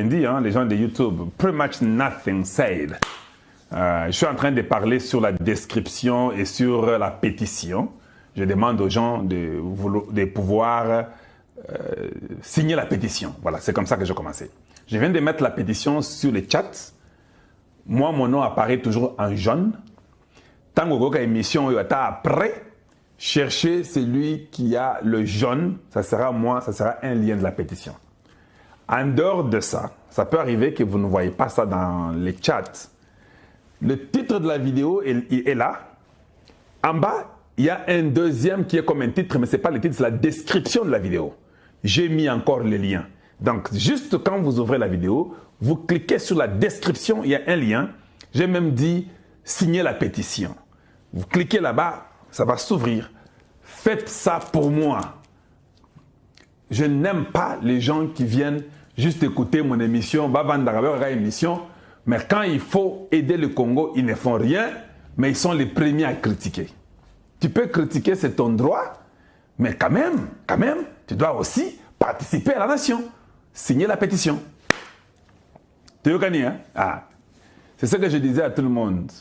bien dit, hein, les gens de YouTube. Pretty much nothing said. Je suis en train de parler sur la description et sur la pétition. Je demande aux gens de pouvoir signer la pétition. Voilà, c'est comme ça que j'ai commencé. Je viens de mettre la pétition sur le chat. Moi, mon nom apparaît toujours en jaune. Tant que vous avez une émission, après, cherchez celui qui a le jaune. Ça sera moi, ça sera un lien de la pétition. En dehors de ça, ça peut arriver que vous ne voyez pas ça dans les chats. Le titre de la vidéo est là. En bas, il y a un deuxième qui est comme un titre, mais ce n'est pas le titre, c'est la description de la vidéo. J'ai mis encore le lien. Donc, juste quand vous ouvrez la vidéo, vous cliquez sur la description, il y a un lien. J'ai même dit « Signer la pétition ». Vous cliquez là-bas, ça va s'ouvrir. Faites ça pour moi. Je n'aime pas les gens qui viennent juste écouter mon émission, mais quand il faut aider le Congo, ils ne font rien, mais ils sont les premiers à critiquer. Tu peux critiquer, c'est ton droit, mais quand même, tu dois aussi participer à la nation. Signer la pétition. Tu veux gagner, hein? Ah. C'est ce que je disais à tout le monde.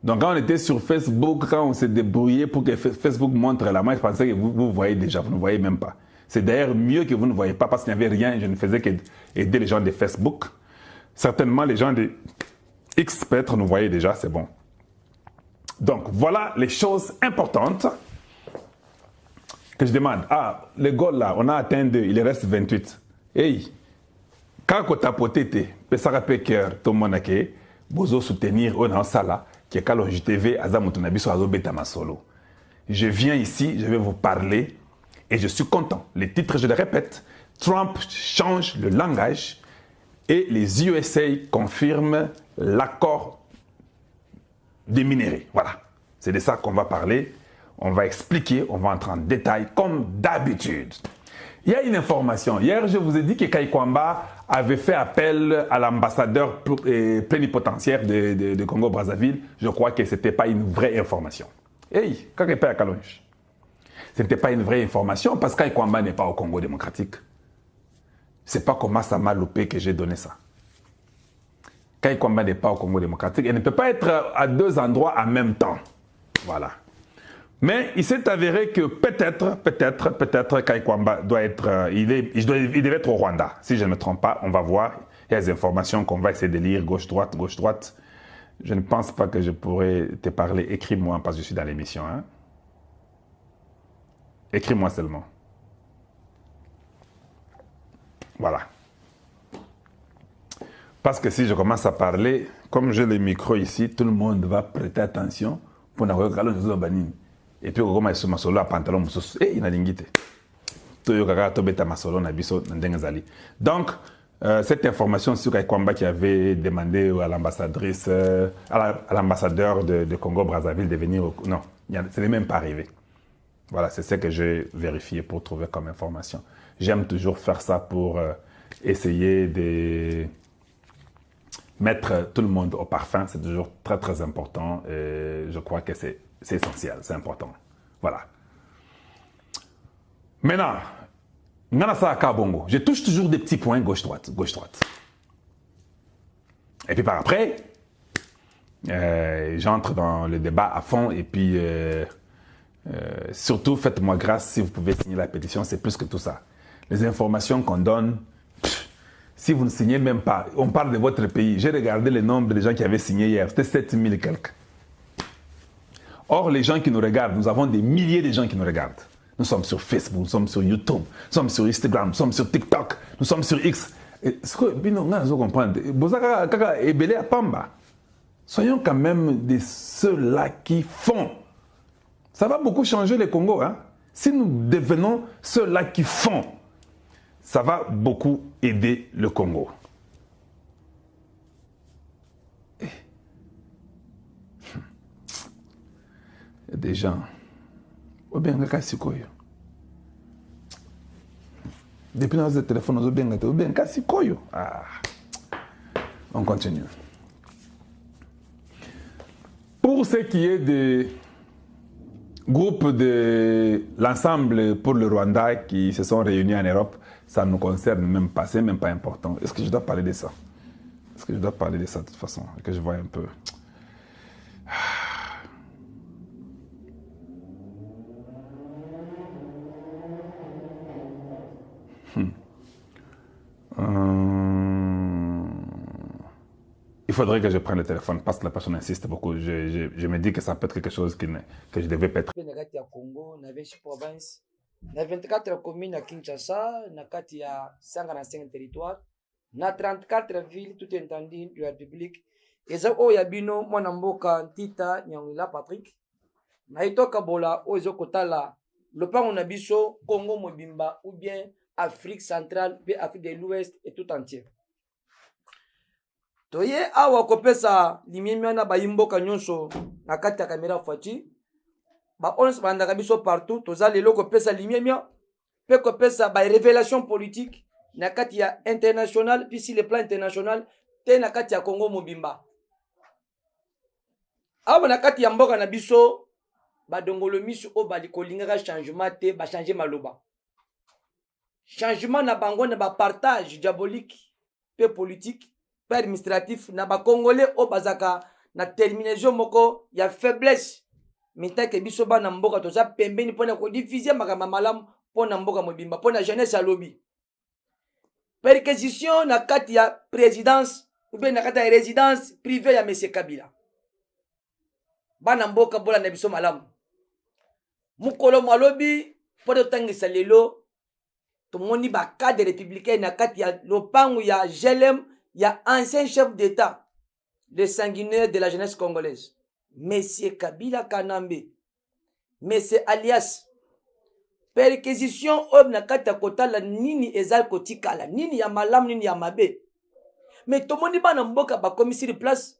Donc quand on était sur Facebook, quand on s'est débrouillé pour que Facebook montre la main, je pensais que vous voyez déjà, vous ne voyez même pas. C'est d'ailleurs mieux que vous ne voyez pas parce qu'il n'y avait rien, je ne faisais qu'aider les gens de Facebook. Certainement les gens de X peut-être nous voyaient déjà, c'est bon. Donc voilà les choses importantes que je demande. Ah, les goals là, on a atteint 2, il reste 28. Hey, quand tu as poté, tu as cœur, tout le monde a besoin de soutenir au sala qui est Kalonji TV, Azamutunabiso Azobeta Masolo. Je viens ici, je vais vous parler et je suis content. Les titres, je les répète, Trump change le langage et les USA confirment l'accord des minéraux. Voilà, c'est de ça qu'on va parler. On va expliquer, on va entrer en détail comme d'habitude. Il y a une information. Hier, je vous ai dit que Kaikwamba avait fait appel à l'ambassadeur plénipotentiaire de Congo-Brazzaville. Je crois que ce n'était pas une vraie information. Hey, quand il à Kalonji, ce n'était pas une vraie information parce que Kaikwamba n'est pas au Congo démocratique. Ce n'est pas comment ça m'a loupé que j'ai donné ça. Kaikwamba n'est pas au Congo démocratique. Il ne peut pas être à deux endroits en même temps. Voilà. Mais il s'est avéré que peut-être Kaikwamba doit être, il devait être au Rwanda. Si je ne me trompe pas, on va voir. Il y a des informations qu'on va essayer de lire, gauche-droite, gauche-droite. Je ne pense pas que je pourrais te parler. Écris-moi parce que je suis dans l'émission. Hein? Écris-moi seulement. Voilà. Parce que si je commence à parler, comme j'ai le micro ici, tout le monde va prêter attention pour n'avoir que l'on banine. Et puis, on va se masolo à pantalon. Et il a l'ingité. Donc, cette information sur Kaikwamba qui avait demandé à l'ambassadrice, à l'ambassadeur de Congo-Brazzaville de venir au... Non, ce n'est même pas arrivé. Voilà, c'est ce que j'ai vérifié pour trouver comme information. J'aime toujours faire ça pour essayer de mettre tout le monde au parfum. C'est toujours très, très important. Et je crois que c'est essentiel, c'est important. Voilà. Maintenant, je touche toujours des petits points gauche-droite, gauche-droite. Et puis par après, j'entre dans le débat à fond et puis surtout, faites-moi grâce si vous pouvez signer la pétition, c'est plus que tout ça. Les informations qu'on donne, si vous ne signez même pas, on parle de votre pays. J'ai regardé le nombre de gens qui avaient signé hier, c'était 7000 et quelques. Or, les gens qui nous regardent, nous avons des milliers de gens qui nous regardent. Nous sommes sur Facebook, nous sommes sur YouTube, nous sommes sur Instagram, nous sommes sur TikTok, nous sommes sur X. Soyons quand même de ceux-là qui font. Ça va beaucoup changer le Congo. Hein? Si nous devenons ceux-là qui font, ça va beaucoup aider le Congo. Il y a des gens. Depuis notre téléphone, on continue. Pour ce qui est des groupes de l'ensemble pour le Rwanda qui se sont réunis en Europe, ça ne nous concerne même pas, c'est même pas important. Est-ce que je dois parler de ça? Est-ce que je dois parler de ça de toute façon? Que je vois un peu. Il faudrait que je prenne le téléphone parce que la personne insiste beaucoup. Je me dis que ça peut être quelque chose que je devais peut-être. Nakati ya Congo, na 26 provinces, na 24 communes à Kinshasa, nakati ya 55 territoires, na 34 villes tout étendues de la République. Eza o yabino mwana mboka Ntita Nyangwila Patrick. Na itoka bola o ezo kotala lopango na biso Congo mobimba ou bien Afrique centrale, puis Afrique de l'Ouest et tout entier. Toye awa kopesa limimia na bayimboka nyonso na kati ya kamera fati ba ons bandaka biso partout toza lelo kopesa limimia pe kopesa ba révélation politique na kati ya international puis sur le plan international te na kati ya Congo mobimba awa na kati ya mboka na biso ba dongolo misu o bali kolingaka changement te ba changer maloba changement na bango na ba partage diabolique pe politique pe administratif na ba congolais o bazaka na terminaison moko ya faiblesse mitake biso bana mboka toza pembeni pona ko diffuser makamba malamu pona mboka mobimba pona jeunesse alobi perquisition na kati ya présidence ou bien na kati ya résidence privée ya monsieur Kabila bana mboka bola na biso malamu mukolo malobi pona tangisa lelo tomoni ba cadre républicain na kati ya lopangu ya GLM ya ancien chef d'état le sanguinaire de la jeunesse congolaise monsieur Kabila Kanambe monsieur alias perquisition ob na kati ya kotala nini ezali kotikala nini ya malamu nini ya mabe mais tomoni bana mboka bakomi sur place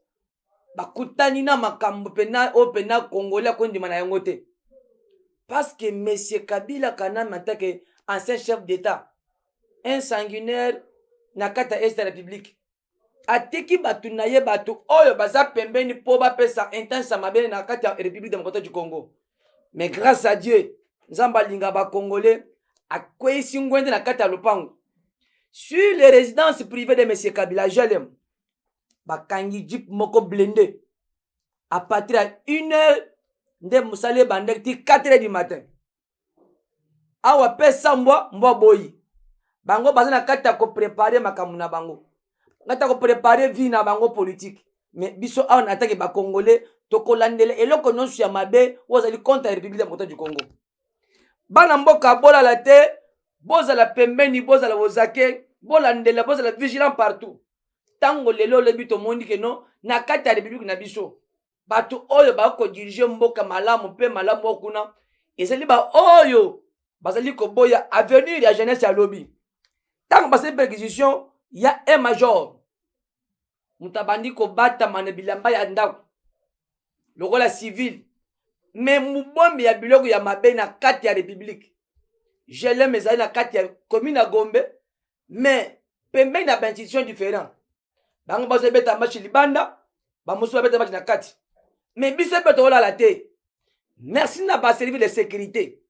bakutani na makambo pena o pena congolais kondima na yango te parce que monsieur Kabila Kanambe en tant que ancien chef d'état un sanguinaire na kati ya est de la république ateki batu na ye batu oyo baza pembeni po bapesa intense mabe na kati ya république démocratique du Congo mais grâce à Dieu nzamba linga ba congolais akwesi ngwende na kati ya lopango sur les résidences privées de monsieur Kabila GLM bakangi jeep moko blindé à partir à 1h nde musale bandekti 4h du matin awa pesa mbwa boyi bango baza na kati ya ko préparer makambo na bango ngata ko préparer vie na bango politique mais biso awa na take ba congolais to kolandela eloko nyonso ya mabe wozali contre la république démocratique du Congo bana mboka bola la te bozala pembeni bozala bozake bolandela bozala vigilant partout tango lelo lebi to mondi ke no na kati ya république na biso batu oyo ba ko diriger mboka malamu pe malamu okuna ezali ba oyo bazali ko boya avenir ya jeunesse ya lobi tango basali perquisition ya un major mutabandi ko bata mane bilamba ya ndako lokola civil mais mubombi ya biloko ya mabe na kati ya république GLM ezali na kati ya commune ya Gombe mais pembeni na institution différent bango bazo beta match libanda bamusu beta match na kati mais biso beto wala la te merci na ba service de sécurité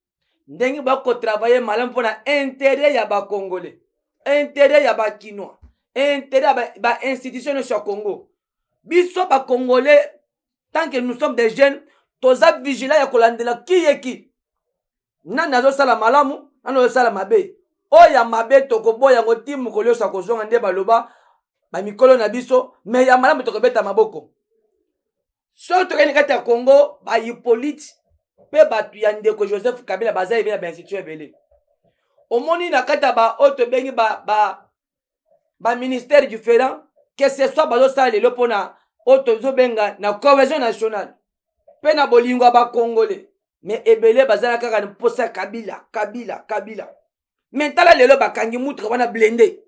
ndenge ba ko travailler malamu pona intérêt ya ba congolais intérêt ya ba kinois intérêt ba institution sur Congo biso ba congolais tant que nous sommes des jeunes toza vigilants ya kolandela kiyeki nani azosala malamu nani azosala mabe oya mabe tokoboya ngo timu koliosa kozonga nde baloba bamikolo na biso mais ya malamu tokobeta maboko so tokeni kati ya Congo ba Hippolyte pe batu ya ndeko Joseph Kabila baza ebele ba institution ebele omoni na kati ya ba oto bengi ba ministère différent que ce soit bazosala lelo mpona oto zobenga na cohésion nationale pe na bolingo ba congolais mais ebele bazala kaka na posa Kabila mais tala lelo bakangi mutuka wana blindé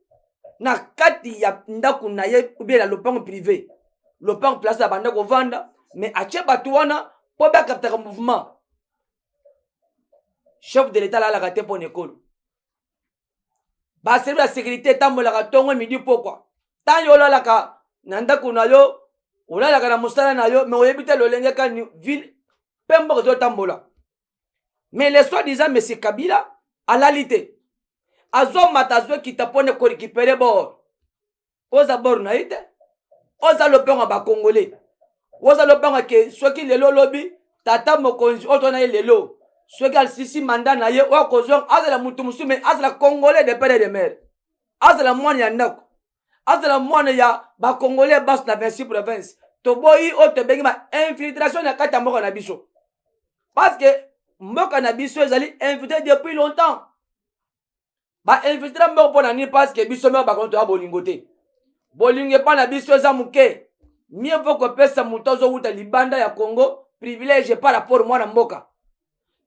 na kati ya ndaku na ye ubela lopango privé lopango place ya banda kovanda mais ache batu wana po bakaptaka mouvement chef de l'état la te pona ekolo ba service la sécurité tambolaka tongo midi pokwa tan yo olalaka na ndaku na yo olalaka na mosala na yo mais oyebi te lolenge kani ville pe mboka ezotambola mais le soi-disant monsieur Kabila alali te azomata azokita mpona korécupere bor oza bor na ye te oza lopango ya bakongole oza lopango ke soki lelo olobi tata mokonzi oyo tona ye lelo soki alisisi manda na ye oyo akozwa azala mutu mosusu me azala congolais de pere de mere azala mwana ya ndako azala mwana ya bakongolais basi na 26 province toboyi oyo tobengi infiltration na kati ya mboka na biso parce que mboka na biso ezali infiltré depuis longtemps bainfiltre mboka mpo na nini parce que biso moko bakono toya bolingo te bolingo epa na biso eza moke mieux vaut kopesa moto azowuta libanda ya Congo privilège par rapport mwana mboka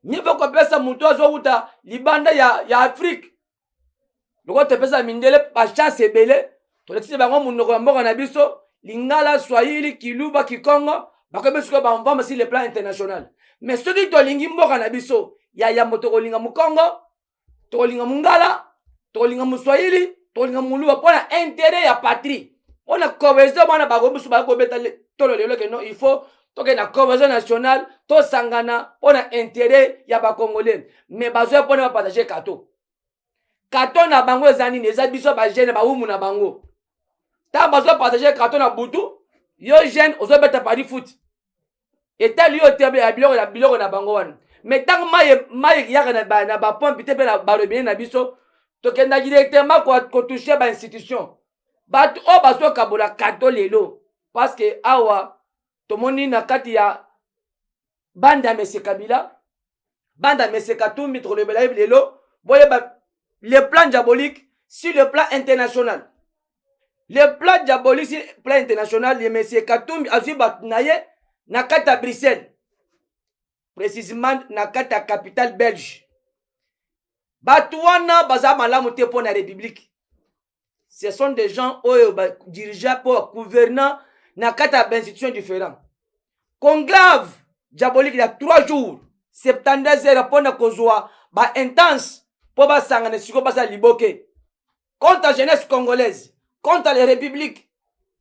mieux vaut kopesa moto azowuta libanda ya Afrique loko topesa mindele bachance ebele tolekisi bango monoko ya mboka na biso lingala swahili kiluba kikongo bakomi sikoyo bamvamba sur le plan international mais soki tolingi mboka na biso ya yambo tokolinga mokongo tokolinga mungala tokolinga muswahili tokolinga muluba mpona intérêt ya patrie mpona cohésion bana bango biso bakobeta tolo lelo ke non il faut toke na cohésion nationale tosangana mpona intérêt ya bakongolais mais bazoya mpona bapartage kato na bango eza nini eza biso bagene bawumu na bango ntango bazopartage kato na butu yo jeune ozobeta pari foot etali yo te ya biloko na bango wana mais ntango mai yaka na bapompe te mpe na balobine na biso tokenda directement kotouche bainstitution bato oyo bazokabola kato lelo parce que awa tomoni na kati ya banda ya mese kabila banda ya mese katumbi tokolobela ye lelo boyeba le plan diabolique sur le plan international le plan diabolique sur le plan international le mese katumbi azwi bato na ye na kati ya Bruxelles précisément na kati ya capitale belge bato wana baza malamu te mpo na république ce sont des gens oyo badirigea mpo gouvernant na kati ya bainstitution différent conclave diabolique ya 3 jours 72 heures mpo na kozwa baintense mpo basangana sikoyo basala liboke contre la jeunesse congolaise contre les républiques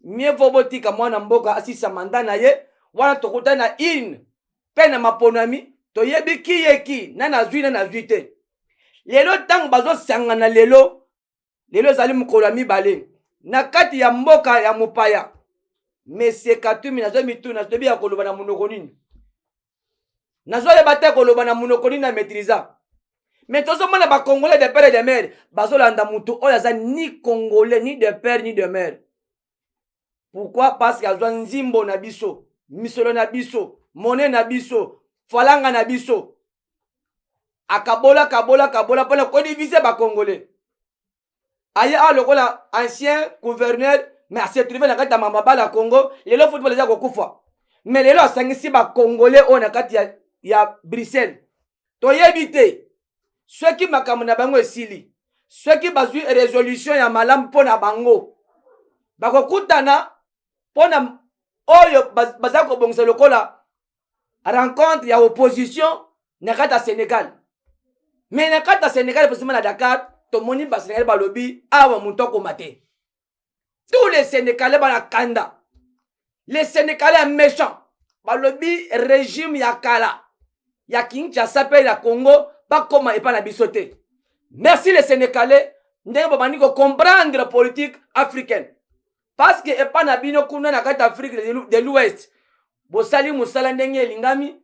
mieux vaut botika mwana mboka asisa manda na ye wana tokutani na une mpe na maponami toyebi kiyeki na nazwi te lelo ntango bazosangana lelo ezali mokolo ya mibale na kati ya mboka ya mopaya mese Katumbi nazo mituna toyebi ya koloba na monoko nini nazoyeba te koloba na monoko nini na maîtrisa mais tozomona bakongolais de père et de mère bazolanda mutu oyo aza ni congolais ni de père ni de mère pourquoi parce que azwa nzimbo na biso misolo na biso monnaie na biso falanga na biso akabola mpona kodivise bakongolais aye awa lokola ancien gouverneur mais ase trouvé na kati ya mabala ya Congo lelo football eza kokufa mais lelo asangisi bakongolais oyo na kati ya Bruxelles toyebi te soki makambo na bango esili soki bazwi résolution ya malamu mpona bango bakokutana mpona oyo baza kobongisa lokola rencontre ya opposition na kati ya Sénégal mais na kati ya Sénégal posima na Dakar tomoni basénégalais balobi awa moto akoma te tous les Sénégalais bana kanda les Sénégalais méchants balobi régime ya kala ya Kinshasa pe ya Congo bakoma epa na biso te merci les Sénégalais ndenge babandi ko comprendre politique africaine parce que epa na bino kuna na kati Afrique de l'Ouest bosali musala ndenge elingami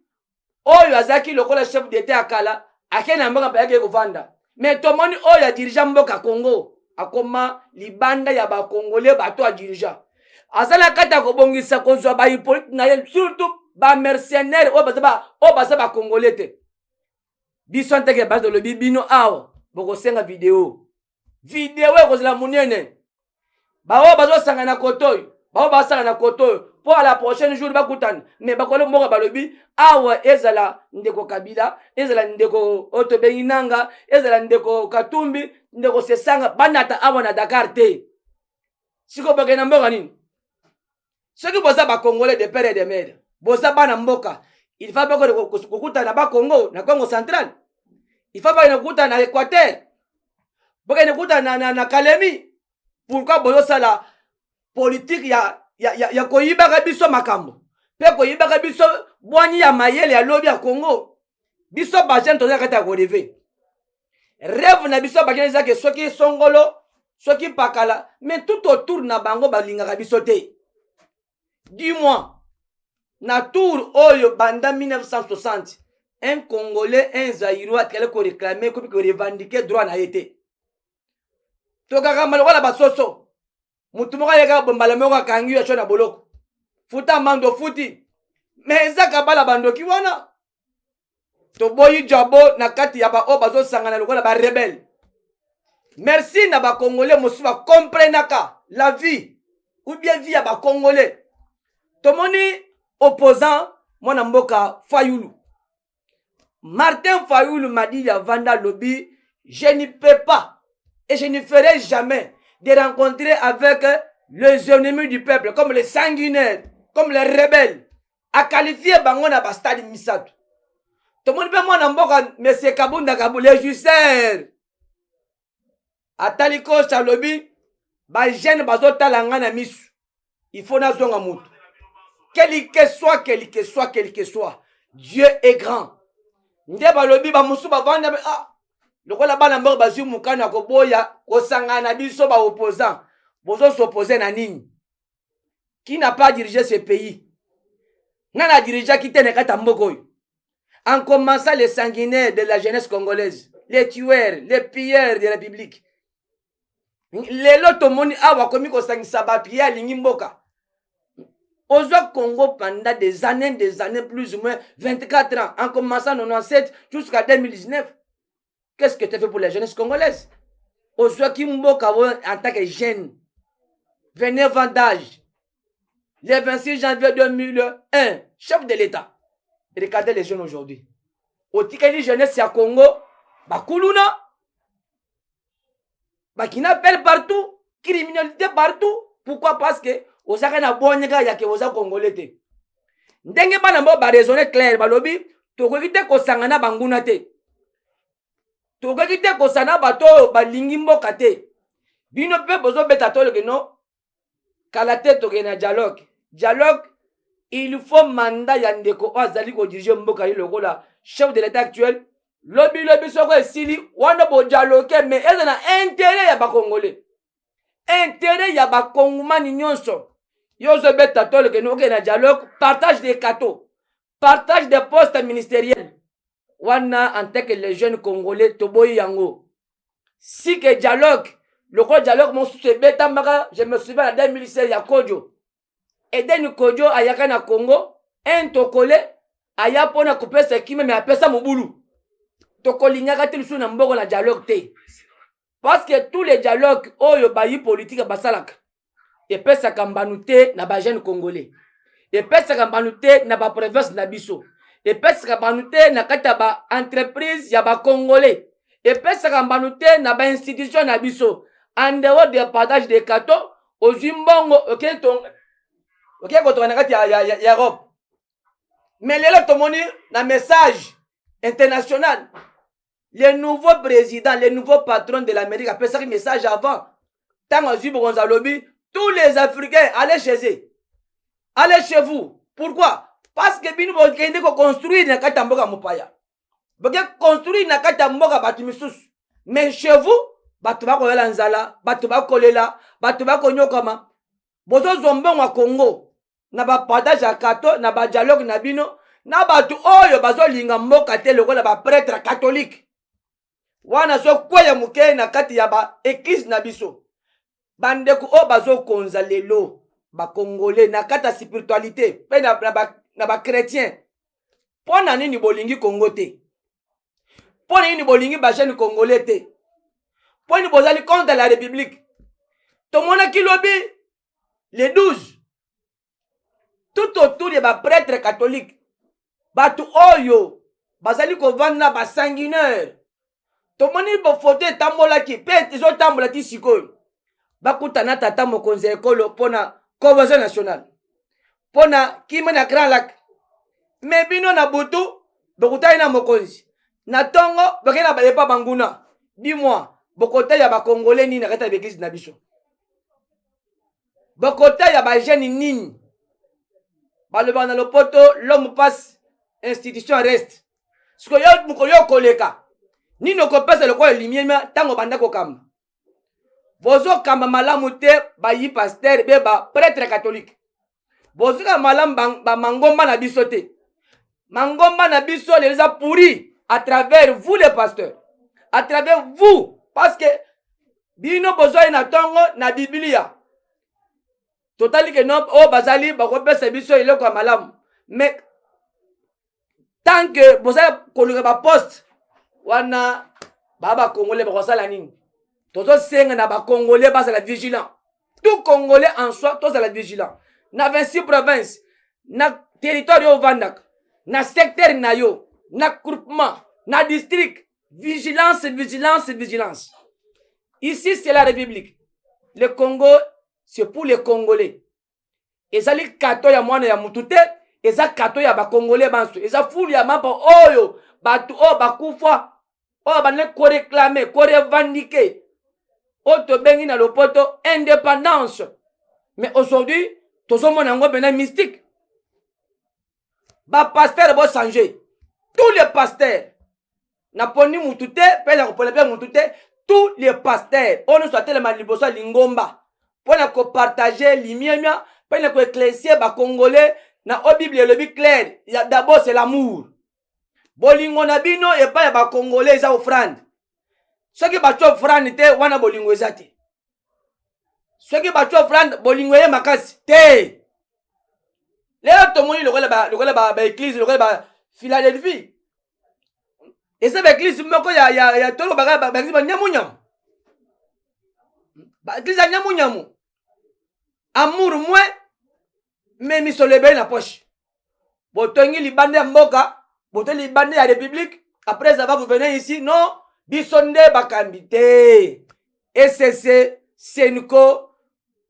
oyo azaki lokola chef d'état akala akena mboka bayaki kovanda mais tomoni oyo ya dirigeant mboka Congo akoma libanda ya bakongolais bato ya dirigeant azala kati akobongisa kozwa bahipolite na ye surtout bamercenaire oyo baza bakongolais te biso nteke bato lobi bino awa bokosenga video ekozala monene baoyo bazosanga na kotoyo baoyo basanga na kotoyo po à la prochaine jour bakutana mais bakolo mboka balobi awa ezala ndeko Kabila ezala ndeko oto benginanga ezala ndeko Katumbi ndeko Sesanga banata awa na Dakar te siko bakena mboka nini soki boza bakongolais de père et de mère boza bana mboka il faut bako kokutana ba Congo na Congo central il faut bako kokutana na Équateur bako kokutana na Kalemi pourquoi bozosala politique ya koyibaka biso makambo pe koyibaka biso bwani ya mayele ya lobi ya Congo biso bajene toza kati ya koreve rêve na biso bakene zake soki songolo soki pakala mais tout autour na bango balingaka biso te. Dis-moi na tour oyo banda 1960 un Congolais un Zaïrois qui allait réclamer ko revendiquer droit na été. Tokaka malokola basoso mutu moko yeka bombala moko akangi yo na boloko futa mando futi mais ezaka bala bandoki wana toboyi jabo na kati ya ba o bazo sangana lokola ba rebelle. Merci na ba Congolais mosu ba comprenaka la vie ou bien vie ya ba Congolais. Tomoni opposant mwana mboka Fayulu Martin Fayulu m'a dit à Vanda Lobby, je ne peux pas et je ne ferai jamais de rencontrer avec les ennemis du peuple, comme les sanguinaires, comme les rebelles, à qualifier Bangona Bastadi Misato. Tout le monde peut moi n'importe M. Kabunda Kabou, les justeurs. À Taliko Chalobi, ba jeune bazo talangana misu. Il faut na zonga mutu. Quel que soit, Dieu est grand. Nde balobi ba musu ba vanda lokola bana mboko bazu mukana ko boya ko sangana biso ba opposant bozo s'opposer na nini? Qui n'a pas dirigé ce pays? Nana dirigé qui tene kata mboko yo. En commençant les sanguinaires de la jeunesse congolaise, les tueurs, les pilleurs de la République. Les loto moni awa komi ko sangisa ba pia lingi mboka. Ozo Congo pendant des années, plus ou moins 24 ans, en commençant en 97 jusqu'à 2019. Qu'est-ce que tu as fait pour la jeunesse congolaise? Ozo Kimboka en tant que jeune, 29 ans d'âge, le 26 janvier 2001, chef de l'État. Regardez les jeunes aujourd'hui. Au Tikali jeunesse à Congo, Bakuluna, qui n'appelle partout, criminalité partout. Pourquoi? Parce que osaka na bonyeka ya ke oza Congolais te. Ndenge bana mbo ba raisonner clair balobi tokoki te kosangana banguna te. Tokoki te kosana bato balingi mboka te. Bino pe bozo beta tolo ke no kala te toke na dialogue. Dialogue, il faut mandat ya ndeko azali ko diriger mboka lokola chef de l'état actuel. Lobi soko esili wana bo dialogue mais eza na intérêt ya ba Congolais. Intérêt ya ba Kongomani nyonso. Yozo beta tolo ke no ke na dialogue, partage des cadeaux, partage des postes ministériels. Wana en tant que les jeunes Congolais toboyi yango. Si que dialogue, le dialogue mon sous beta maka, je me souviens en 2016 ya Kodjo. Et den Kodjo ayaka na Congo, un tokole aya pona kopesa kime me apesa mobulu. Tokolinyaka te lusu na mboko na dialogue te. Parce que tous les dialogues oyo bayi politique basalaka epesaka mbanu te na ba jeune Congolais, epesaka mbanu te na ba province na biso, epesaka mbanu te na kata ba entreprise ya ba Congolais, epesaka mbanu te na ba institution na biso. En dehors de partage de cadeaux aux zimbongo ok kotoka na kati ya Europe. Mais lelo tomoni na message international. Le nouveau président, le nouveau patron de l'Amérique a fait un message avant. Tant que Gonzalobi, tous les Africains, allez chez eux. Allez chez vous. Pourquoi? Parce que nous avons construit na kata mboka mupaya. Vous construire na kata mboka batu misus. Mais chez vous, batu ba kolela nzala, batu ba kolela, batu ba konyokama. Bozo zombe wa Congo. Na ba partage ya kato, na ba dialogue na bino, na batu oyo bazo linga mboka te lokola ba prêtre catholique. Wana so kwaya muke na kati ya ba église na biso. Bandeko o bazo konza lelo ba Congolais na kata spiritualité pe na ba chrétien. Pona nini bolingi Congo te? Pona nini bolingi ba jeune Congolais te? Pona bozali contre la République. Tomona kilobi les 12 tout autour de ba prêtre catholique. Batu oyo bazali ko vanda ba sanguinaire. Tomoni bo foto tambola ki pe tizo tambola ti sikoyo. Bakutana tata mokonzi ekolo pona convention nationale. Pona kime na Grand Lac. Me bino na butu bokutai na mokonzi. Na tongo bakena ba banguna. Dis-moi, bokota ya ba Congolais nini na kata l'église na biso. Bokota ya ba jeune nini. Baloba na lopoto l'homme passe, institution reste. Siko yo mukoyo koleka. nino kopesa lokola limiema tango banda kokamba bozo kamba malamu te bayi pasteur be ba prêtre catholique bozo kamba malamu ba mangomba na biso te mangomba na biso les a pourri à travers vous les pasteurs à travers vous parce que bino bozo na tongo na biblia totali que non o bazali bakopesa biso iloko ya malamu mais tant que boza koluka ba poste wana baba congolais bakosala nini tozo senga na ba congolais bazala vigilant tout congolais en soi tozala vigilant na 26 provinces na territoire yo vandak na secteur na yo na groupement na district vigilance vigilance vigilance ici c'est la République le Congo c'est pour les Congolais ezali kato ya mwana ya mutu te eza kato ya ba Congolais banso eza fulu ya mapa oyo batu o bakufa o bane ko réclamer ko revendiquer o to bengi na lopoto indépendance mais aujourd'hui tozomona ngo bena mystique ba pasteur bo changer tous les pasteurs na poni mutu te pe na ko pole pe mutu te tous les pasteurs on soit tellement liboso lingomba pour na ko partager limiemia pour na ko éclaircir ba congolais na o bible le bi clair d'abord c'est l'amour bolingo na bino et pas ba congolais za offrande ce qui ba offrande te wana bolingo ezate ce qui ba offrande bolingo ye makasi te lelo tomoni lokola ba église lokola ba Philadelphie et ça ba église moko ya tolo ba église ba nyamunyam ba église ya nyamunyamu amour moins mais misolebe na poche botongi libande ya mboka botongi libande ya république après ça va vous venir ici non bisonde bakambi te ECC Senko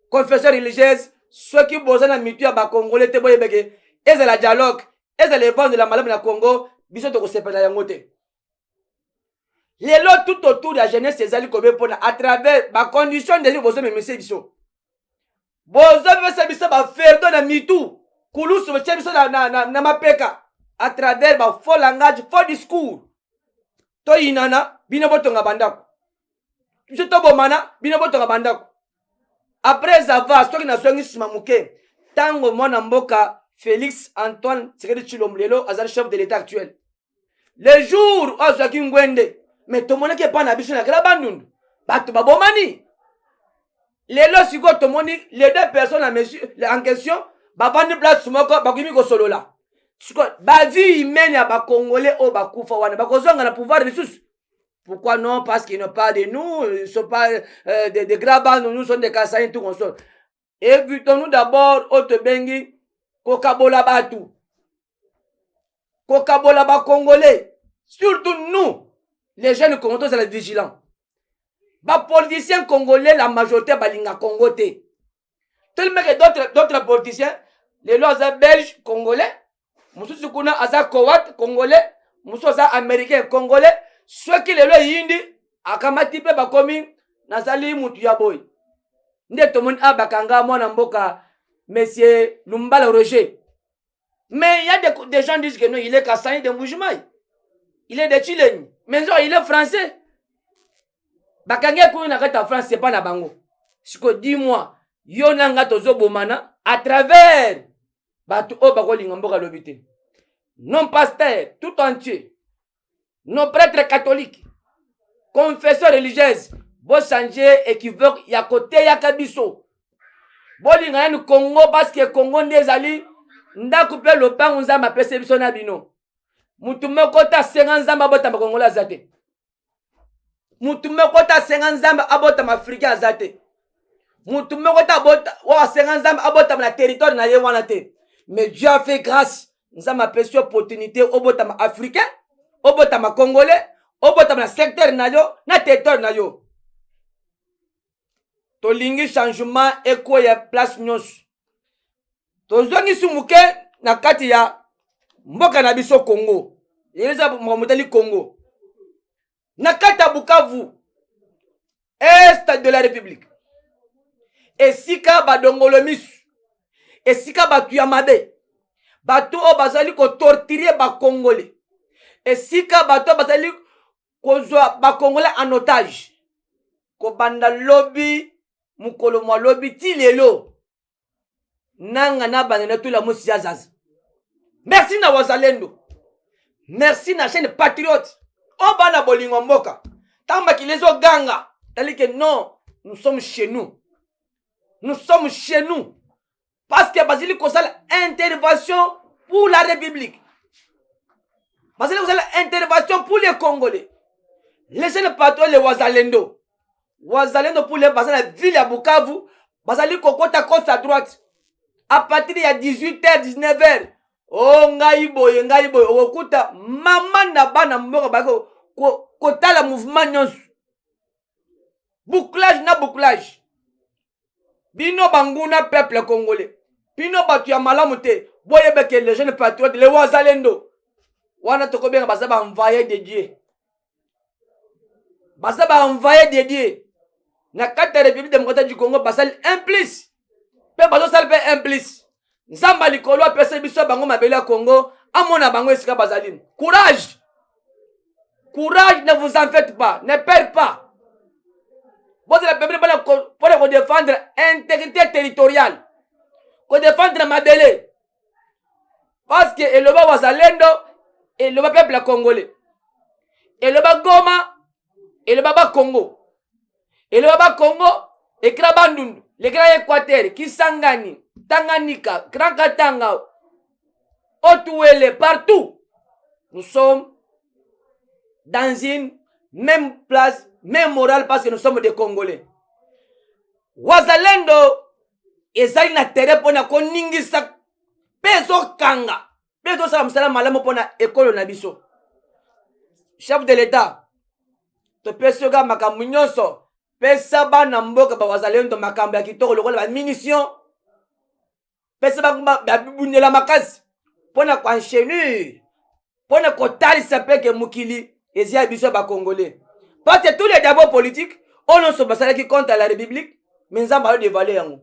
confession religieuse ceux qui bossent na mitu ya ba congolais te boyebeke ezala dialogue ezala vendre de la malamu na Congo biso to ko sepela yango te lelo tout autour de la jeunesse ezali kobe pona à travers ba condition de bozo memese biso bozo bese biso ba ferdo na mitu kulusu beche biso na mapeka à travers ba faux langage faux discours to inana bino botonga bandako biso to bomana bino botonga bandako après avoir stoki na songi sima muke tango mwana mboka Félix Antoine Tshisekedi Tshilombo lelo azali chef de l'état actuel le jour azaki ngwende mais tomoni ke pa na biso na kala bandundu bato babomani lelo siko tomoni les deux personnes en question bavandi place moko bakimi kosolola siko ba vie humaine ya ba congolais o bakufa wana bakozonga na pouvoir lisusu. Pourquoi non? Parce qu'ils n'ont pas de nous, ils ne sont pas des grabans, nous sommes des Kassaïens, tout consort. Évitons-nous d'abord au Tebengi, Kokabola Batu, Kokabola Ba Congolais, surtout nous, les jeunes Congolais, c'est les vigilants. Ba politiciens congolais, la majorité, Balinga Congoté. Tellement que d'autres politiciens, les lois belges, congolais, Moussou Sukuna, Aza Kowat, congolais, Moussou Aza américain, congolais, ceux qui les lois yindi akamati pe bakomi nazali mutu ya boy nde tomoni abakanga mwana mboka monsieur Lumbala Roger mais il y a des gens disent que non il est Kassaï de Mbujimaï il est de Chileni mais non il est français bakanga ko na kata France c'est pas na bango siko dis-moi yo nanga tozo bomana à travers batu o bakolinga mboka lobité non pasteur tout entier. Nos prêtres catholiques, confesseurs religieuses, bo changer équivoque ya côté ya kabiso. Bolinga ya Congo parce que Congo ndezali ndakupe lopango nzamba pese biso na bino. Mutu moko ta 50 nzamba bota ma Congolais azate. Mutu moko ta 50 nzamba abota ma Africain azate. Mutu moko ta bota wa 50 nzamba abota na territoire na ye wana te. Mais Dieu a fait grâce. Nzamba pese opportunité obota ma Africain. Obota ma Congolais, obota na secteur na yo, na territoire na yo. To lingi changement eko ya place nyos. To zongi sumuke na kati ya mboka na biso Congo. Yeleza motali Congo. Na kati ya Bukavu, est de la République. Esika badongolo misu. Esika batu ya mabe. Batu o bazali ko torturer ba Congolais. Et si ka bato bazali kozwa bakongolais en otage kobanda lobby mukolo mwa lobby ti lelo nanga na bandene tula musi ya zaza. Merci na wazalendo, merci na chaîne patriote o bana bolingo mboka tamba kilezo ganga tali que non, nous sommes chez nous, nous sommes chez nous parce que basili kosala intervention pour la République, basili kosala intervention pour les Congolais. Laissez le patron les wazalendo. Wazalendo pour les basins la ville à Bukavu, basali kokota côte à droite. À partir de 18h, 19h. Oh ngai boye okuta mama na bana mboka bako kotala mouvement nyonso. Bouclage na bouclage. Bino banguna peuple congolais. Bino batu ya malamu te. Boye beke les jeunes patriotes les wazalendo. Wana toko benga basaba envoyer de Dieu. Basaba envoyer de Dieu. Na kata République démocratique du Congo basal implice. Pe bazo sal pe implice. Nzamba likolo apesa biso bango mabele ya Congo, amona bango esika bazaline. Courage. Courage, ne vous en faites pas, ne perdez pas. Vous êtes la peuple pour défendre l'intégrité territoriale. Pour défendre mabele. Parce que eloba wazalendo, eloba peuple congolais. Eloba Goma, eloba Congo. Eloba Congo, ekra Bandundu, le Grand Équateur, Kisangani, Tanganyika, Grand Katanga, Otuele, partout. Nous sommes dans une même place, même morale parce que nous sommes des Congolais. Wazalendo, ezali na tere pona koningisa peso kanga. Peso sala msala malamu pona ekolo na biso. Chef de l'État, to peso ga makambo nyonso. Pesa bana mboka ba wazalendo makambo ya kitoko lokola ba munition. Pesa ba bibunela makasi pona kwa enchaîner pona kotalisa peke mukili ezia biso ba congolais. Parce que tous les dabos politiques on ne se basala qui contre la République mais nzamba a dévalé yango.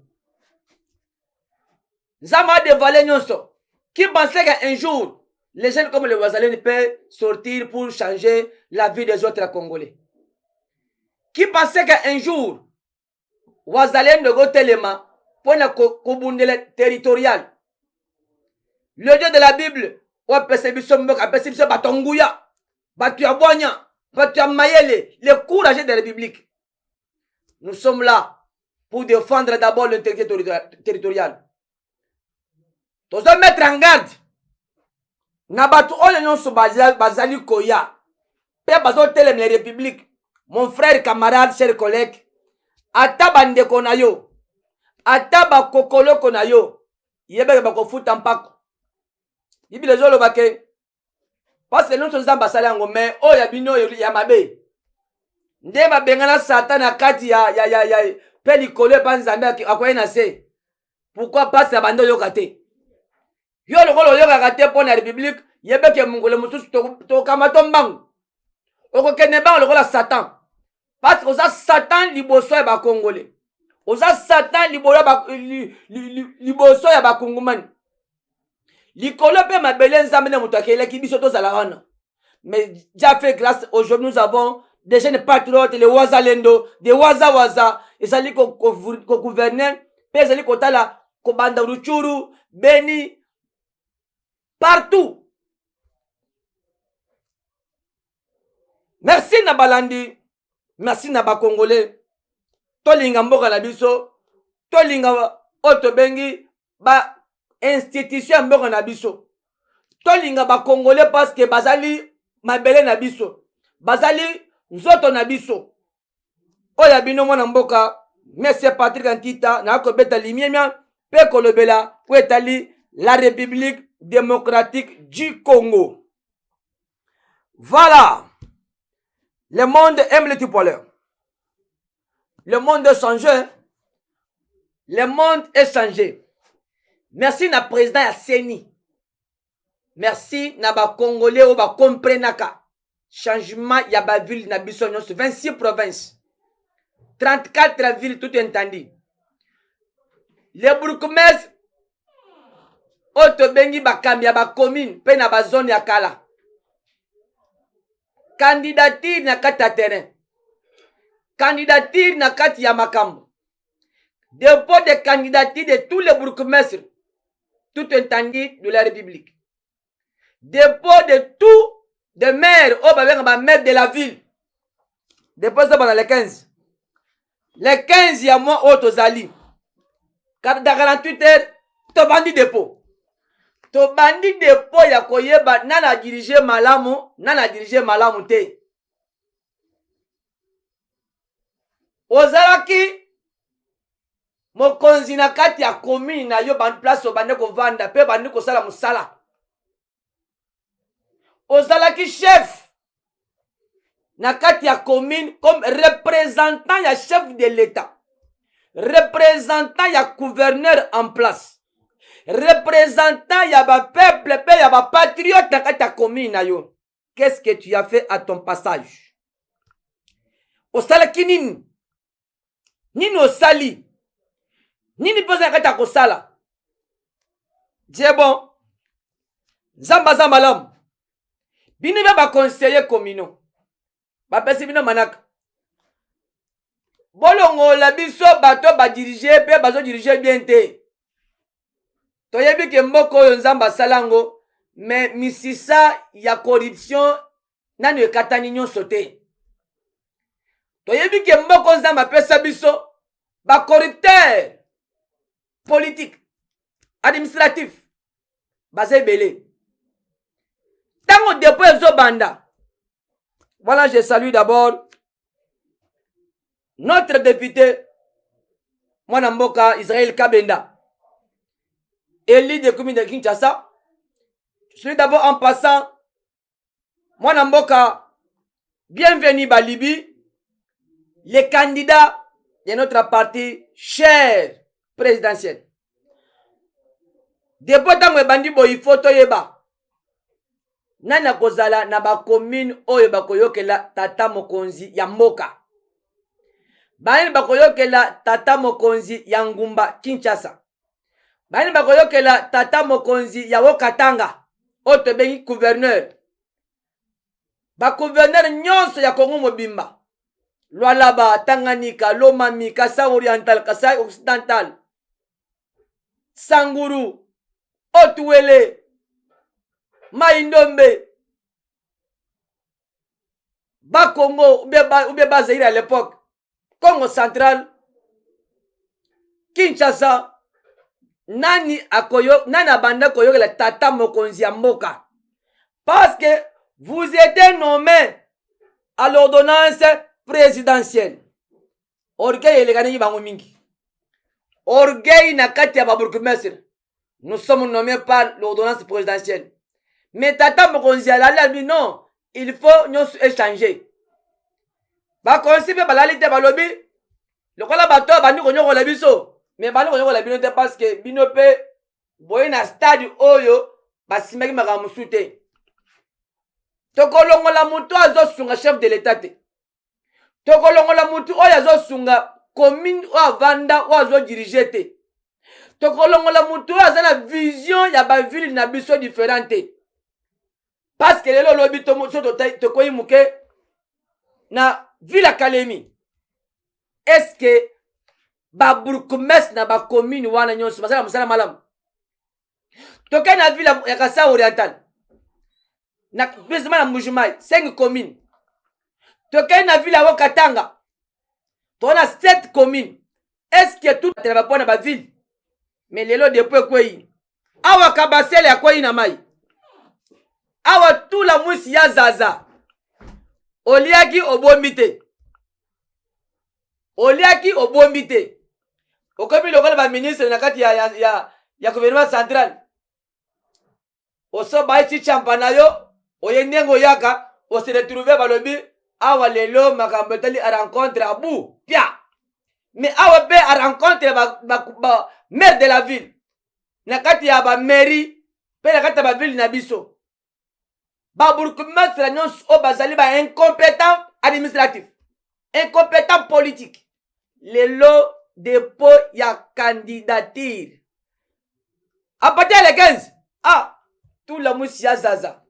Nzamba a dévalé nyonso. Qui pensait qu'un jour les jeunes comme les wazalendo peuvent sortir pour changer la vie des autres Congolais? Qui pensait qu'un jour, Wazalendo go telema pour na kobundele territorial. Le Dieu de la Bible, ou apesebiso mbok, apesebiso batonguya, batu ya boanya, batu ya mayele, les courageux de la République. Nous sommes là pour défendre d'abord l'intégrité territoriale. Nous devons mettre en garde. Na batu ole nyonso bazali koya. Pe bazo telem les républiques. Mon frère, camarade, cher collègue, ataba ndeko na yo, ataba kokoloko na yo, yebeke bako futa mpako. Ibi les olo bake, parce que nous sommes ambassades en Gomé, oh yabino ya mabe. Nde mabengana satan akati ya pelikole panzambe akoye na se. Pourquoi pas ça bando yo kate? Yo lokolo yo kate pour la République, yebeke mungole mususu to kamato mbangu. Oko keneba lokola Satan. Parce que oza Satan liboso ya ba Congolais. Oza Satan liboso ya ba Kongomani. Likolo pe mabele nzambe na muto akele ki biso to zala wana. Mais Dieu fait grâce, aujourd'hui nous avons des jeunes patriotes, les wazalendo, des waza, ezali ko gouverner, pe ezali ko tala ko banda Ruchuru, Beni, partout. Merci na balandi, merci na ba Congolais. Tolinga mboka na biso, tolinga otobengi ba institution mboka na biso. Tolinga ba Congolais parce que bazali mabele na biso. Bazali nzoto na biso. Oya bino mwana mboka, merci Patrick Antita na ko beta limiemia pe kolobela po etali la République démocratique du Congo. Voilà. Le monde aime les tipoleurs. Le monde est changé. Le monde est changé. Merci na président ya Seni. Merci na ba Congolais ou ba comprenaka. Changement ya ba ville na biso nyonso 26 provinces. 34 villes tout entendu. Les bourgmestres oto bengi ba kambi ya ba commune pe na ba zone ya kala. candidature na kati ya terrain, candidature na kati ya makambo, dépôt de candidature de tous les bourgmestres, tout étendue de la République, dépôt de tous les maires, maire de la ville, dépôt ça pendant les 15. Les 15 ya mois autozali. Dans 48 heures, to bandi dépôt. To bandi dépôt ya koyeba nana dirige malamu, nana dirige malamu te. Ozalaki mokonzi na kati ya commune na yo bandi place obande ko vanda pe bandi ko sala musala. Ozalaki chef na kati ya commune comme représentant ya chef de l'État, représentant ya gouverneur en place, représentant ya ba peuple pe ya ba patriote na kati ya commune na yo. Qu'est-ce que tu as fait à ton passage? Osalaki nini? Nini osali? Nini pose na kati ya kosala? Dieu bon. Zamba za malamu. Bini ba conseiller communaux. Bapesi bino manaka. Bolongo la biso bato ba diriger pe bazo diriger bien te. Toyebi ke mboko oyo nzamba salango, mais misisa ya corruption nani ekatani nyonso te. Toyebi ke mboko nzamba pesa biso ba corrupteur politique, administratif, baza ebele. Tango depo ezo banda. Voilà, je salue d'abord notre député Mwanamboka Israël Kabenda, élu de commune de Kinshasa. Je salue d'abord en passant Mwanamboka, bienvenue à Libye, les candidats de notre parti cher présidentiel. Depuis tango ebandi boyi photo yeba. Nana kozala na ba commune oyo bakoyokela tata mokonzi ya mboka. Bani bakoyokela tata mokonzi ya Ngumba Kinshasa. Bani bakoyokela tata mokonzi ya Wokatanga, oto bengi gouverneur. Ba gouverneur nyonso ya Kongo mobimba. Lualaba, Tanganyika, Lomami, Kasai Oriental, Kasai Occidental, Sanguru, Otuele, Maïndombe, Bas-Congo, ou bien Bas-Zaïre à l'époque, Congo central, Kinshasa, nani abanda koyo la tata mokonzi ya mboka. Parce que vous êtes nommé à l'ordonnance présidentielle. Orgueil elegani bango mingi. Orgueil na kati ya baburgmestre. Nous sommes nommés par l'ordonnance présidentielle. Mais tata mokonzi alali dit non, il faut nous échanger. Ba konsi pe balali te balobi, lokola bato bandi ko nyoko la biso, mais bandi ko nyoko la bino te parce que bino pe boye na stade oyo basimaki makamusu te. Tokolongola mutu azosunga chef de l'état te. Tokolongola mutu oyo azosunga commune o avanda o azo diriger te. Tokolongola mutu oyo azana vision ya ba ville na biso différente. Parce que lelo lobi to koyi muke na ville Kalemi. Est-ce que ba bourgmestre na ba commune wana nyonso basala musala malamu? Toke na ville ya Kasai Oriental. Na basement na Mujimai, 5 communes. Toke na ville ya Wokatanga. Tona 7 communes. Est-ce que tout va pas na ba ville? Mais lelo depuis kwei. Awa kabasele ya kwei na mai. Awa tout la mwisi ya zaza. Oliaki obombite. Oliaki obombite. Okomi lokola ba ministre na kati ya gouvernement central. Oso ba chi champana yo, oyendengo yaka, o se retrouver balobi awa lelo makambo tali a rencontre abu. Pia. Mais awa be a rencontre ba maire de la ville. Na kati ya ba mairie, pe na kati ya ba ville na biso. Ba bourgmestre nyonso o bazali ba incompétent administratif, incompétent politique. Le lot dépôt ya candidature. À partir de 15, ah, tout la mousse ya zaza.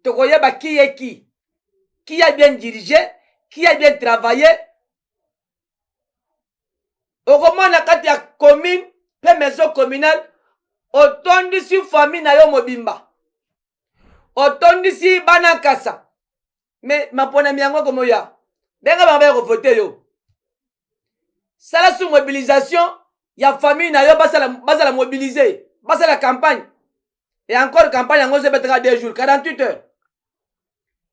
Tokoyeba qui est qui. qui a bien dirigé, qui a bien travaillé. Au moment na kati ya commune, pe maison communale, otondisi famille na yo mobimba. Otondisi bana kasa. Mais mapona miango komo ya. Benga ba ba voter yo. Sala sous mobilisation, ya famille na yo basa la mobiliser, basa la campagne. Et encore campagne yango se bettra 2 jours, 48 heures.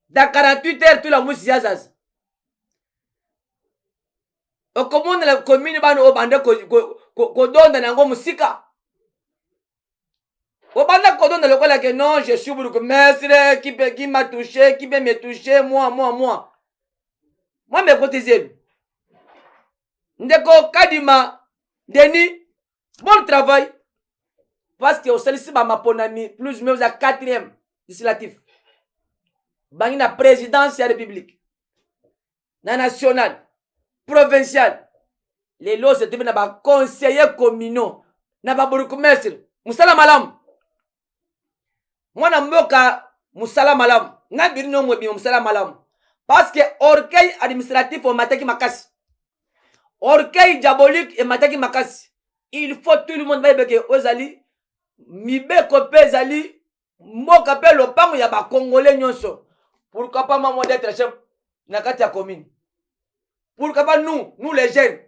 Dans 48 heures tout la musi yazaz. Au commune la commune bano obande ko donda nango musika. Obanda ko donda lokola que non, je suis bourgmestre qui m'a touché, qui peut me toucher moi. Moi me cotiser. Ndeko Kadima Denis, bon travail. Parce que au salisi ba maponami plus ou moins à 4e législatif. Bangi na présidence de la République. Na national, provincial. Les lois se deviennent na conseiller communaux, na ba bourgmestre. Musala malam. Mwana mboka musala malam. Na birino mwebi musala malam. Parce que orgueil administratif au mataki makasi. Orgueil diabolique et mataki makasi. Il faut tout le monde va que ozali mibeko pe zali mboka pe lopango ya ba congolais nyonso. Pourquoi pas maman d'être chef na kati ya commune? Pourquoi pas nous les jeunes?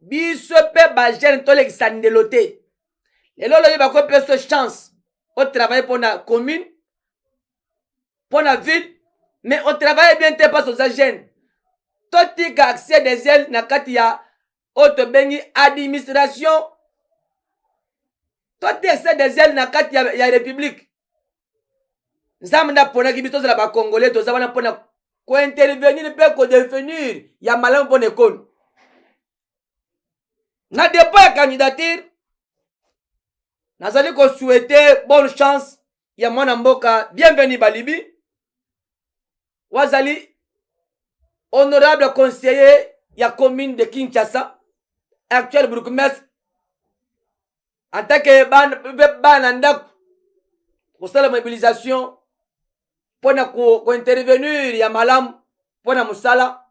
Biso pe ba jeunes to le sandeloté. Et là il va ko pe ce chance au travail pour la commune, pour la ville, mais on travaille bien te pas aux jeunes. Toti ka accès des ailes na kati ya auto bengi administration. Toti accès des ailes na kati ya république. Zamna pona ki biso la ba congolais to zamna pona ko intervenir pe ko définir ya malamu pour l'école. Na dépôt ya candidature nazali ko souhaiter bonne chance ya mwana mboka bienvenue Balibi. Wazali honorable conseiller ya commune de Kinshasa, actuel bourgmestre, en tant que ban pour la mobilisation, pour intervenir, il y a malam, pour la musala,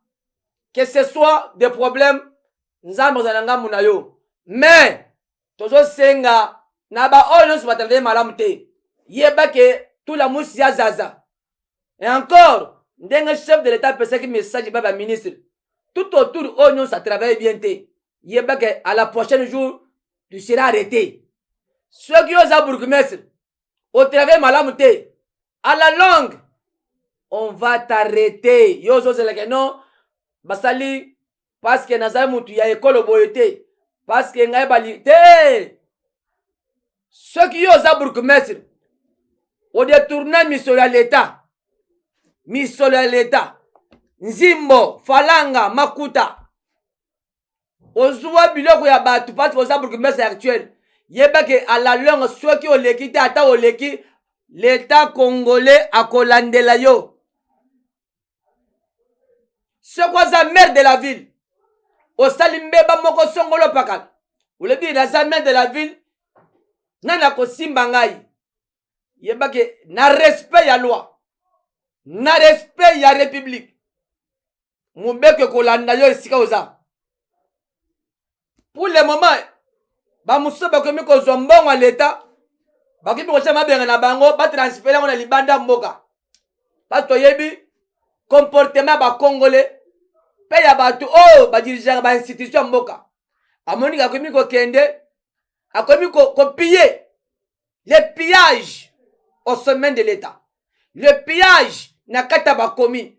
que ce soit des problèmes, nous avons munayo. Mais, toujours senga, naba oyo se battre malam te, yeba que tout la musia zaza. Et encore, ndenge chef de l'État peut que message baba ministre tout autour oignon ça travaille bien té yeba que à la prochaine jour tu seras arrêté ceux qui osent bourgmestre au travail malamu té à la longue on va t'arrêter yo osent la non basali parce que nazali mutu ya école boyete parce que ngai bali té ceux qui osent bourgmestre au détourner mission à l'État. Misolo ya l'État, Nzimbo, Falanga, Makuta. Ozuwa biloko ya batu parce que oza bourgmestre actuel. Yeba que à la longue ceux qui ont l'équité ata au leki l'État congolais a kolandela yo. Ce quoi ça maire de la ville. Au salimbeba moko songolo pakal. Vous le dites la maire de la ville nana ko simba ngai. Yeba que na respect ya loi. Na respect ya république. Moubeke kolanda yo esika oza. Pour le moment, ba muso ba komi ko zombongo à l'état. Ba kipi ko chama benga na bango ba transférer on libanda mboka. Parce que yebi comportement ba congolais pe ya batu oh ba dirigeant ba institution mboka. Amoni ka komi ko kende, akomi ko piller les pillages au sommet de l'état. Le pillage na kata ba commune.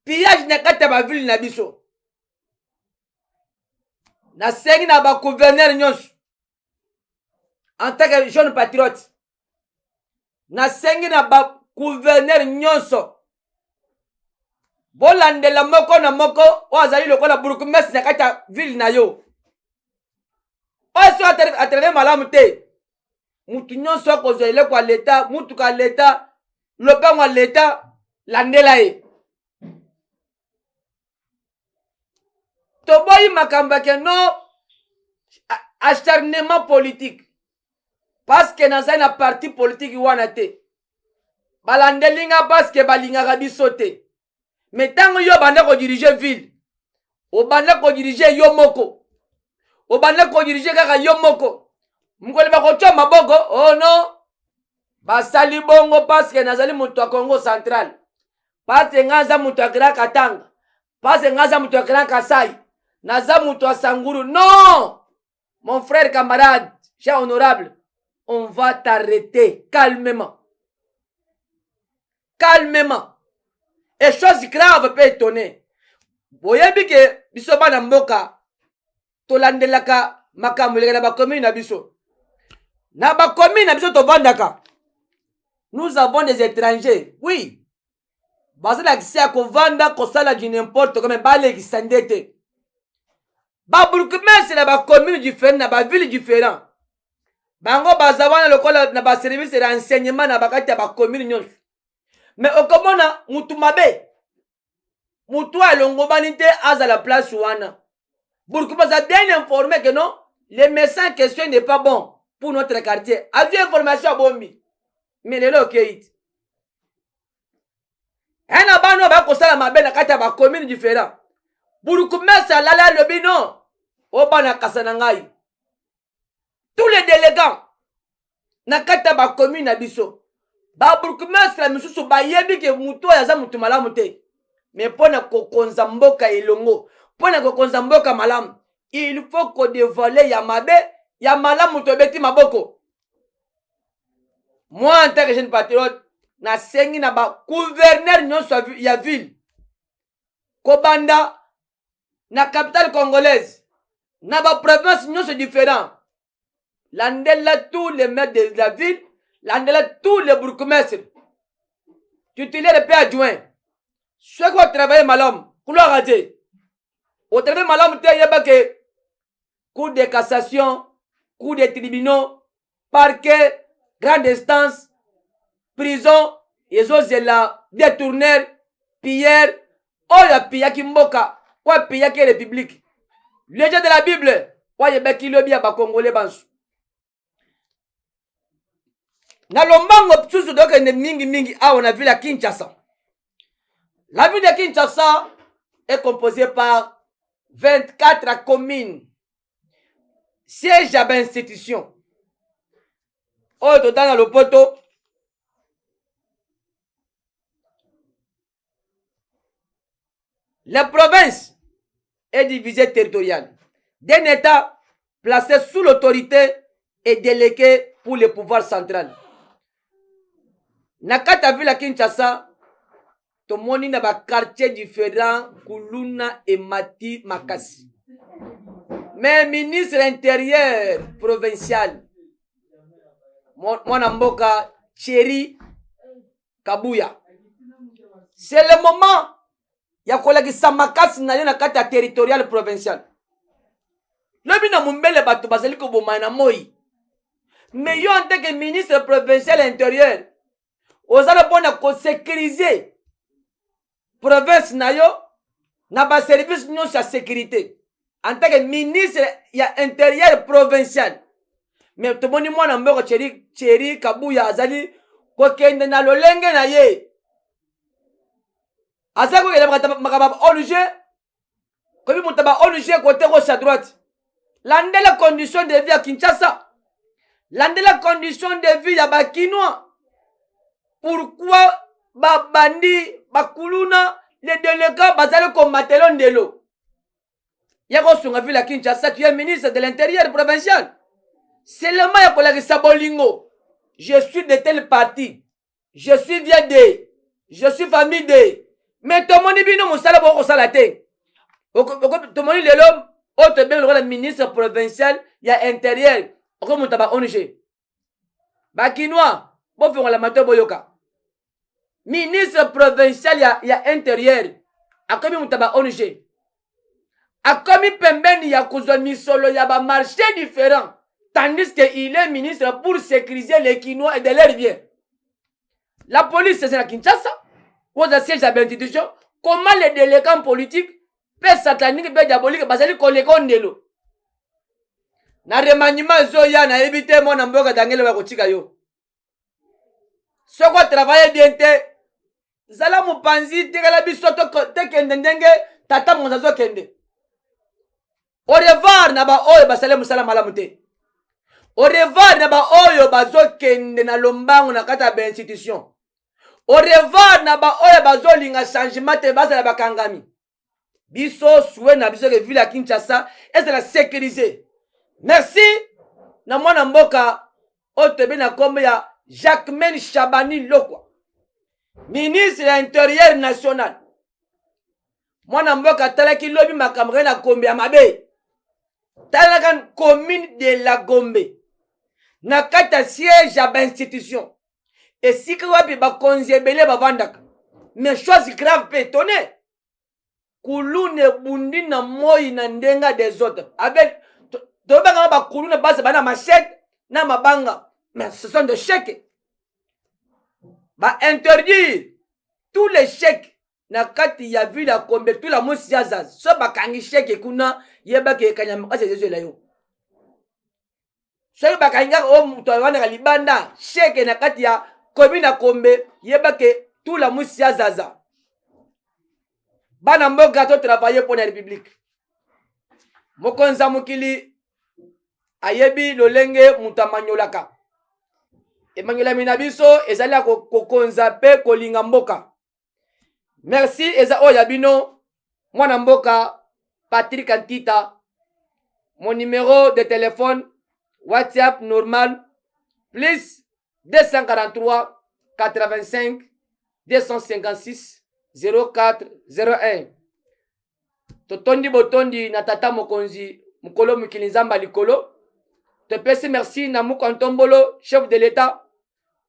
Pillage na kata ba ville na biso. Na sengi na ba gouverneur nyonso. En tant que jeune patriote. Na sengi na ba gouverneur nyonso. Bolandela moko na moko wazali lokola bourgmestre na kata ville na yo. Oso atreve malamu te. Mutu nyonso kozele kwa l'État, mutu ka l'État, lopango wa l'État, landela ye. Toboyi makamba ke non acharnement politique. Parce que nazali na parti politique wana te. balandelinga parce que balingaka biso te. Mais ntango yo banda ko diriger ville, obanda ko diriger yo moko, obanda ko diriger kaka yo moko, mukole bakotya maboko. Oh non, basali bongo parce que nazali mutu ya Congo central, parce que ngaza mutu ya Grand Katanga, parce que ngaza mutu ya Grand Kasai, naza mutu ya Sanguru. Non, mon frère camarade, cher honorable, on va t'arrêter calmement. Calmement. Et chose grave peut étonner. Boyebi ke biso bana mboka tolandelaka makambo na ba commune na biso. Na ba commune na biso to vandaka. Nous avons des étrangers. Oui. Basala accès à kovanda kosala du n'importe comment balé qui s'endette. Ba burkmestre na ba commune différent na ba ville différent. Bango bazavana lokola na ba service de renseignement na bakati ya ba commune nyonso. Mais okomona mutu mabe mutu alongobani te aza la place wana. Burkina Faso a bien informé que non, le médecin en question n'est pas bon pour notre quartier. A vu information à bombi. Mais le lo keit. Un abano ba kosala mabe na kati ya ba commune différent. Burkina Faso lala lobi non. Obana kasanangai. Tous les délégants na kati ya ba commune na biso. Ba burkmestre misusu bayebi ke mutu yaza mutu malamu te. Mais pona kokonza mboka elongo, pona kokonza mboka malamu, il faut ko dévoiler ya mabe, ya malamu to beti maboko. Moi en tant que jeune patriote, na sengi na ba gouverneur nyonso ya ville. Kobanda na capitale congolaise, na ba province nyonso différent. Landela tous les maires de la ville. L'andela tous les bourgmestres, titulaires et pères adjoints, ceux qui ont travaillé malhomme, couloir à Dieu. Au travail malhomme, il y a que cour de cassation, cour de tribunaux, parquet, grande instance, prison, ils ont la détourneur, pilleur, oh ya pilla kimboka, ouais pilla qui république. Les gens de la Bible, ouais y'a qui le bien ba congolais bansu. Na lombango psusu doke ne mingi a on a vu la Kinshasa. La ville de Kinshasa est composée par 24 communes, siège à institution. Au total dans le poto, la province est divisée territoriale d'un État placé sous l'autorité et délégué pour le pouvoir central. Nakata vu la Kinshasa, to moni na ba quartier différent, Kuluna et Mati Makasi. Mais ministre intérieur provincial, Mwana Mboka Thierry Kabuya. C'est le moment ya kolagisa makasi na yo na kata territorial provincial. Lobi na mumbele bato bazali ko boma na moi. Mais yo en tant que ministre provincial intérieur, ozala bona ko sécuriser province na yo na ba service nyonso ya sécurité en tant que ministre ya intérieur provincial. Mais to moni mwana mboko Thierry Kabuya azali ko kende na lolenge na ye azali ko kende makaba ONG ko bi mutaba ONG côté gauche à droite. Landela condition de vie à Kinshasa, landela condition de vie ya bakinois. Pourquoi babandi bakuluna les délégués bazali combattre l'ondelo? Yako sunga vila Kinshasa, tu es ministre de l'intérieur provincial. Seulement yako la sabolingo. Je suis de tel parti. Je suis vieux de. Je suis famille de. Mais tout le monde bino musala boko salate. Tout le monde le l'homme autre bien le ministre provincial ya intérieur. Oko mutaba ONG. Bakinois, bo fonga la mato boyoka. Ministre provincial ya intérieur akomi mutaba ONG akomi pembeni ya kuzwa misolo ya ba marché différent tandis que il est ministre pour sécuriser les Kinois et de leurs biens. La police c'est à Kinshasa aux sièges à l'institution. Comment les délégués politiques peut satanique peut diabolique basali kolekondelo na remaniement zoya na ebite mona mboka dangele ba kotika yo. Ce qu'on travaille bien te. Zala mupanzi tegala biso te kende ndenge tata monzazo kende. Au revoir na ba oyo basale musala malamu te. Au revoir na ba oyo bazo kende na lombango na kata ba institution. Au revoir na ba oyo bazo linga changement te bazala bakangami. Biso soué na biso ke ville ya Kinshasa ezala sécurisé. Merci na mwana mboka otebe na kombe ya Jacquemaine Chabani Lokwa. Ministre de l'Intérieur national. Mwana mboka talaki lobi makamre na kombe ya mabe. Talakan commune de la Gombe. Na kata siège ya ba institution. Et si que wapi ba konzebele ba vandaka. Mais chose grave pe étonné. Kulune bundi na moi na ndenga des autres. Avec tobanga ba kulune base bana machette na mabanga. Mais ce sont des chèques. Ba interdire tous les chèques na kati ya ville ya Kombe tout la musiaza so bakangi chèque kuna yeba ke kanyama kasi zezo la yo so bakanga o muto wana ka libanda chèque na kati ya commune na Kombe yeba ke tout la musiaza bana mboka to travailler pour la république mokonza mukili ayebi lolenge mutamanyolaka Emmanuel Minabiso ezali kokonza pe kolinga mboka. Merci eza oyabino mwana mboka Patrick Antita. Mon numéro de téléphone WhatsApp normal plus 243 85 256 04 01. Totondi botondi na tata mokonzi mukolo mukili nzamba likolo. Te pesi merci na Mukantombolo, chef de l'État.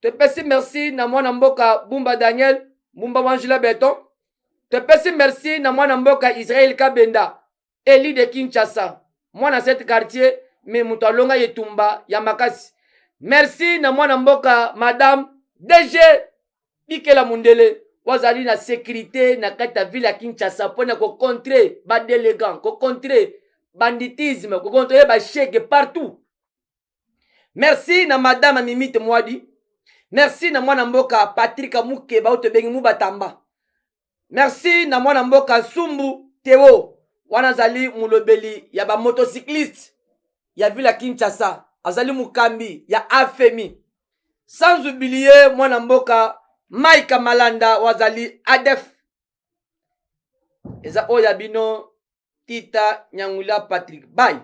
Te pesi merci na mwana mboka Bumba Daniel, Bumba Wangila Beton. Te pesi merci na mwana mboka Israël Kabenda, Eli de Kinshasa. Mwana cette quartier, me mutalonga yetumba ya makasi. Merci na mwana mboka Madame DG Bikela Mundele. Wazali na sécurité na kata ville ya Kinshasa pona ko contrer ba délégant, ko contrer banditisme, ko contrer ba chèque partout. Merci na madame Mimite Mwadi. Merci na mwana mboka Patrick Mukeba otebengi Mubatamba. Merci na mwana mboka Sumbu Teo. Wanazali mulobeli ya ba motocycliste ya ville Kinshasa. Azali mukambi ya AFEMI. Sans oublier mwana mboka Maika Malanda wazali ADEF. Eza oya bino Tita Nyangula Patrick. Bye.